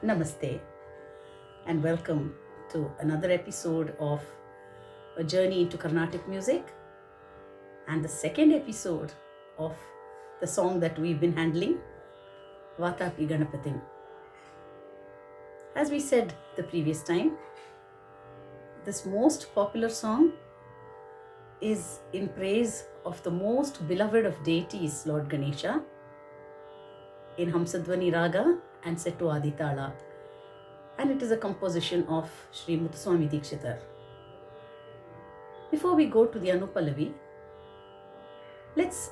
Namaste and welcome to another episode of A Journey into Carnatic Music and the second episode of the song that we've been handling, Vatapi Ganapatim. As we said the previous time, this most popular song is in praise of the most beloved of deities, Lord Ganesha, in Hamsadvani Raga and set to Aditala. And it is a composition of Sri Muthuswami Dikshitar. Before we go to the Anupallavi, let's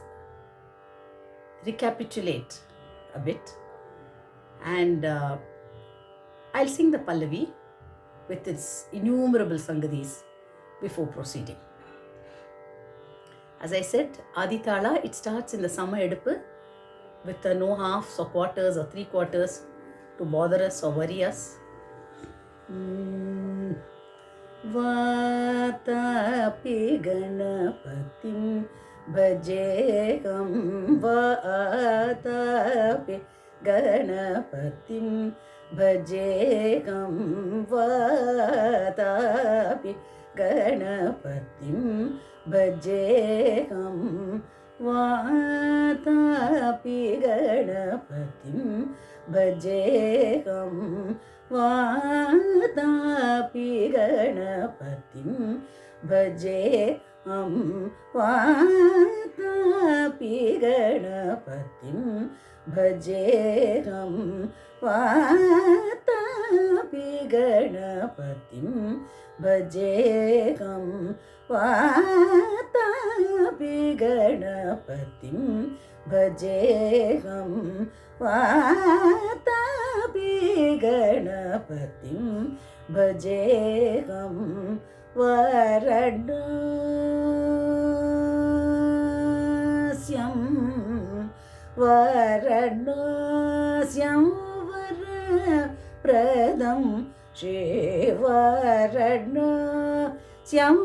recapitulate a bit, and I'll sing the Pallavi with its innumerable sangadis before proceeding. As I said, Aditala, it starts in the Sama Edupu with no halves or quarters or three quarters to bother us or worry us. Vatapi Ganapatim Bhajeham Vatapi Ganapatim Bhajeham Vatapi Ganapatim Bhajeham Vatapi Ganapatim Bhajeham Vatapi Ganapatim Bhajeham Vatapi Ganapatim Bhajeham Vatapi Ganapatim Bhajeham Vatapi Ganapatim Bhajeham Vatapi Ganapatim Bhajeham Varanasyam Varanasyam Varapradam Shivaranasyam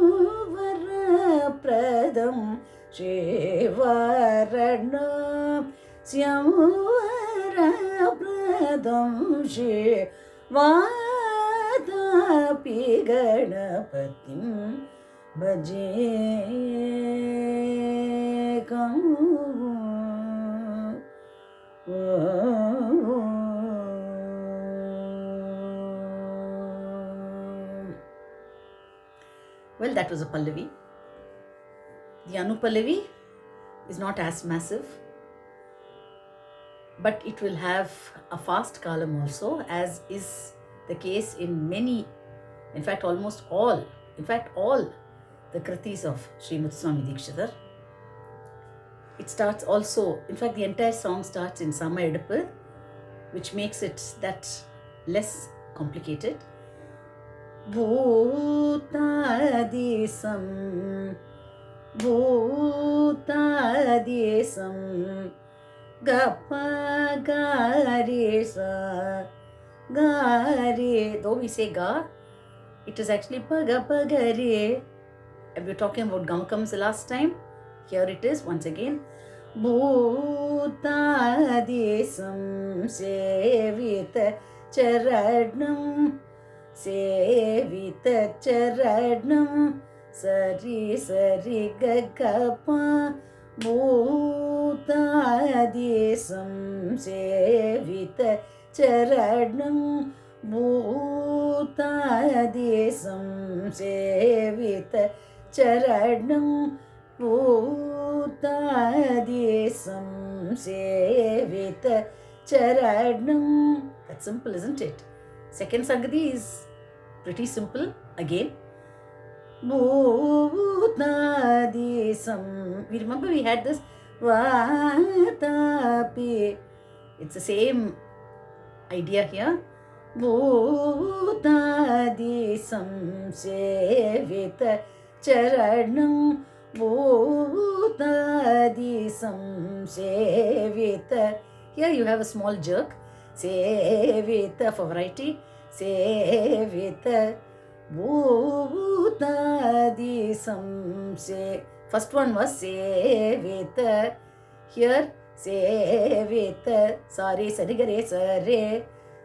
Varapradam Shivaranasyam Varapradam Vatapi Ganapatim Bhajeham. Well, that was a Pallavi. The Anupallavi is not as massive, but it will have a fast kalam also, as is the case in many, in fact almost all, the kritis of Sri Muthuswami Dikshitar. It starts also, in fact the entire song starts in Sama Edupu, which makes it that less complicated. Bhutadisam Bhutadisam Gapa Gari Sa Gari. Though we say Ga, it is actually Paga Pagari. We were talking about Gamakams the last time. Here it is once again. Bhutadisam Sevita Charadnam Sevita Charadnam Sari Sari Gagapa Bhutadisam Sevita Charadnam Bhutadisam Sevita Charadnam Bhutadisam Sevita Charadnam. That's simple, isn't it? Second Sangati is pretty simple again. Bhutadisam. We remember we had this Vatapi. It's the same idea here. Bhutadisam Sevita Charanam Bhutadisam Sevita. Here you have a small jerk. Sevita for variety. Sevita Bhutadisam Se. First one was Sevita. Here Sevita. Sorry, Sarigare Sare.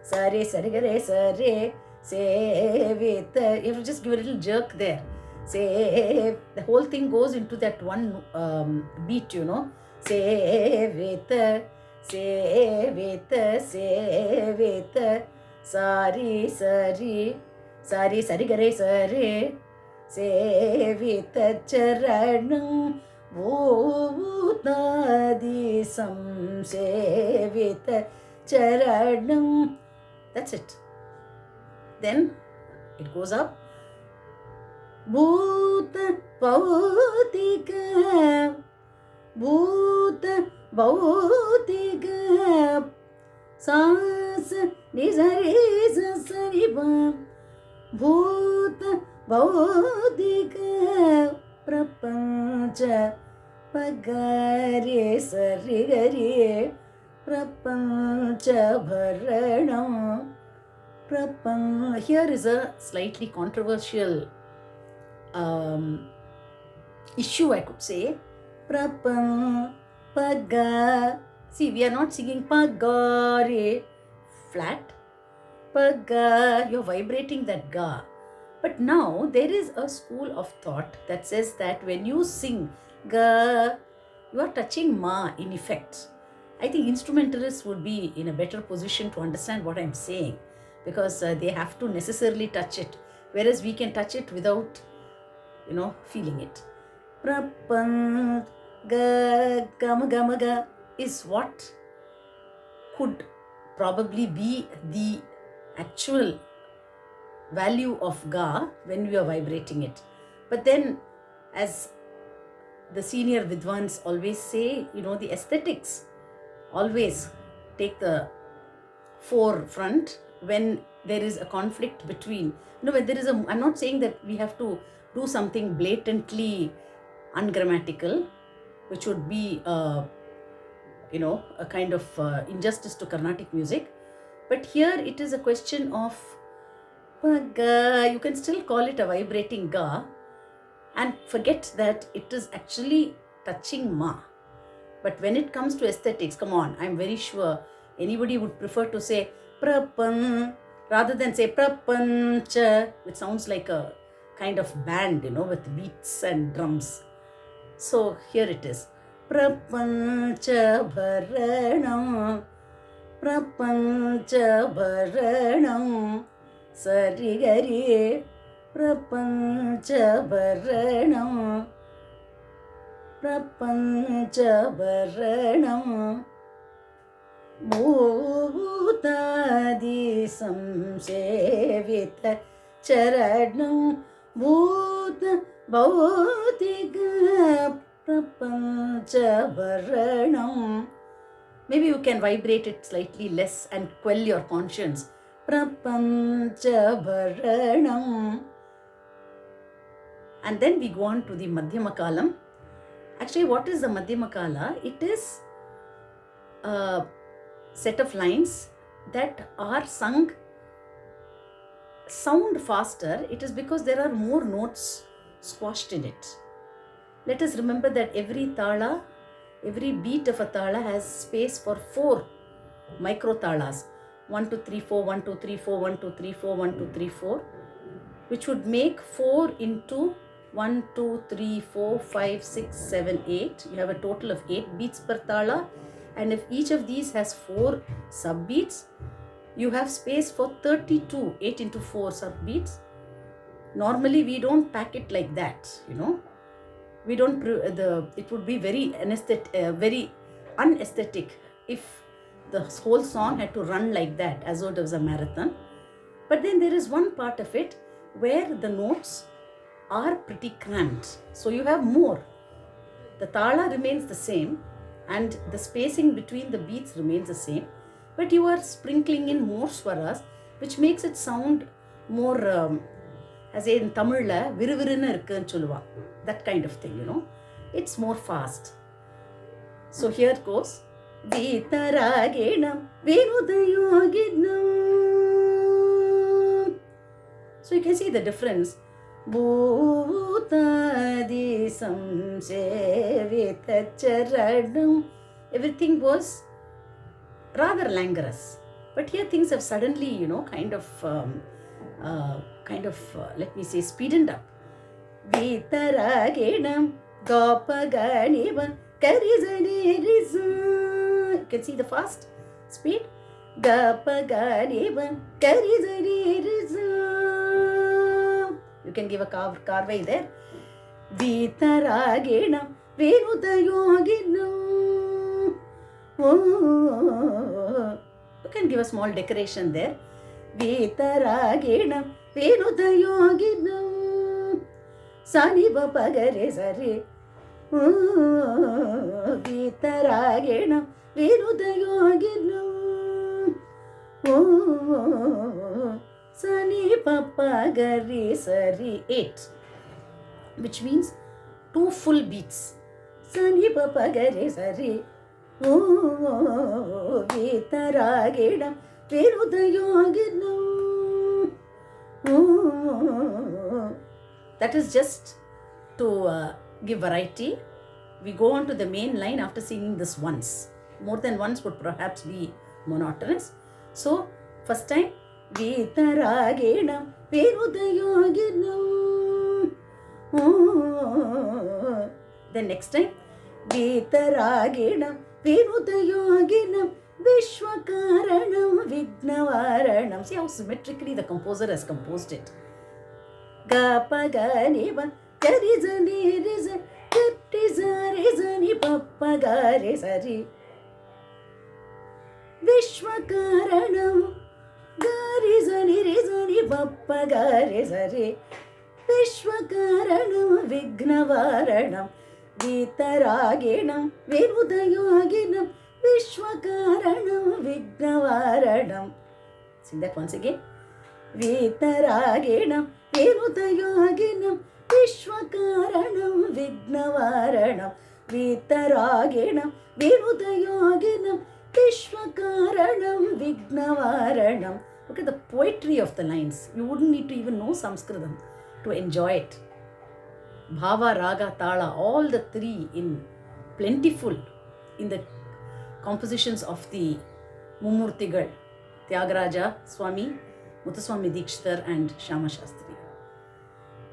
Sare, sarigare, sare, sevita. You have to just give a little jerk there. Say, the whole thing goes into that one beat, you know. Sevita, sevita, sevita. Sari, sari, sari, sarigare, sare, sevita charanam. Bhutadisam sevita charanam. That's it. Then it goes up. Bhuta bhautika, bhuta bhautika, sasa nizari sasariva, bhuta bhautika, prapancha pagare sarigare, prapancha bharanam. Here is a slightly controversial issue, I could say. Prapam, paga. See, we are not singing pagare flat. Paga, you're vibrating that ga. But now there is a school of thought that says that when you sing ga, you are touching ma in effect. I think instrumentalists would be in a better position to understand what I'm saying, because they have to necessarily touch it, whereas we can touch it without, feeling it. Prapan ga gama gama ga is what could probably be the actual value of ga when we are vibrating it. But then, as the senior Vidwans always say, the aesthetics always take the forefront when there is a conflict between, when there is I'm not saying that we have to do something blatantly ungrammatical, which would be, a kind of injustice to Carnatic music. But here it is a question of ga. You can still call it a vibrating ga and forget that it is actually touching ma. But when it comes to aesthetics, come on, I'm very sure anybody would prefer to say prapan rather than say prapancha, which sounds like a kind of band, with beats and drums. So here it is. Prapancha bharanam, prapancha bharanam, sarigari, prapancha bharanam, prapancha bharanam. Bhutadisam sevita charanam, bhuta bhautika, prapancha bharanam. Maybe you can vibrate it slightly less and quell your conscience. Prapancha bharanam. And then we go on to the Madhyama Kalam. Actually, what is the Madhyama Kala? It is a set of lines that are sung sound faster. It is because there are more notes squashed in it. Let us remember that every tala, every beat of a tala has space for 4 micro talas. 1, 2, 3, 4, 1, 2, 3, 4, 1, 2, 3, 4, 1, 2, 3, 4, which would make 4 into 1, 2, 3, 4, 5, 6, 7, 8. You have a total of 8 beats per tala. And if each of these has 4 subbeats, you have space for 32, 8 into 4 subbeats. Normally, we don't pack it like that, We don't, it would be very unaesthetic if the whole song had to run like that, as though it was a marathon. But then there is one part of it where the notes are pretty cramped. So you have more. The tala remains the same and the spacing between the beats remains the same, but you are sprinkling in more swaras, which makes it sound more, as in Tamilla, viruviruna irukku solluva. That kind of thing, It's more fast. So here it goes. Vitaraginam Vinudayoginam. So you can see the difference. Bhutadisam sevita charanam. Everything was rather languorous. But here things have suddenly, let me say, speeded up. Vitaragenam Gopaganiva Karizani. You can see the fast speed. Gopaganiva Karizani. You can give a carve there. Vitaragenam Venudayoginam. You can give a small decoration there. Vitaragenam Venudayoginam. Sani Bapa Gare Sari. Vitaragenam Venudayoginam. Sani Bapa Gare Sari. 8. Which means 2 full beats. Sani Bapa Gare Sari. Vitaragenam Venudayoginam. That is just to give variety. We go on to the main line after singing this once. More than once would perhaps be monotonous. So, first time, Vitaragenam Venudayoginam. Then next time, Vitaragenam Venudayoginam Vishwakaranam Vignavaranam. See how symmetrically the composer has composed it. Gapaganiva Karizani Riza Katizari Papagare Sari. Vishwakaranam Garizani Rizani Papagare Sari. Vishwakaranam Vignavaranam Vitaragenam Venudayoginam Vishwakaranam Vignavaranam. Sing that once again. Vitaragenam Venudayoginam Vishwakaranam Vignavaranam. Vitaragenam Venudayoginam Vishwakaranam Vignavaranam. Look at the poetry of the lines. You wouldn't need to even know Sanskritam to enjoy it. Bhava, Raga, Tala, all the 3 in plentiful in the compositions of the Mummurtigal, Tyagaraja Swami, Muthuswami Dikshitar and Shyama Shastri.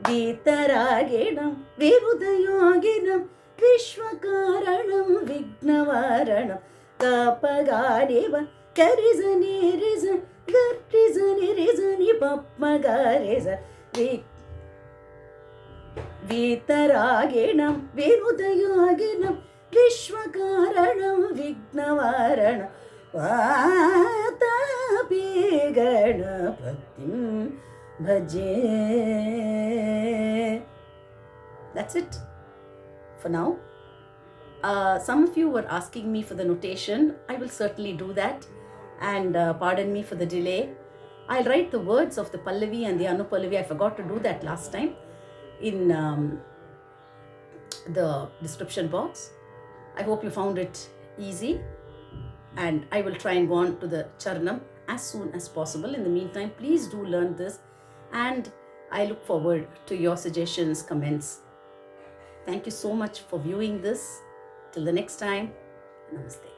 Vitaragenam Venudayoginam Vishwakaranam Vignavaranam. Kapaganiva Karizani Riza Gartizani Rizani Papmagareza. Vitaragenam Venudayoginam Vishwakaranam Vignavaranam. Vatapi Ganapatim Bhaje. That's it for now. Some of you were asking me for the notation. I will certainly do that, and pardon me for the delay. I'll write the words of the Pallavi and the Anupallavi. I forgot to do that last time in the description box. I hope you found it easy, and I will try and go on to the Charanam as soon as possible. In the meantime, please do learn this, and I look forward to your suggestions, comments. Thank you so much for viewing this. Till the next time, namaste.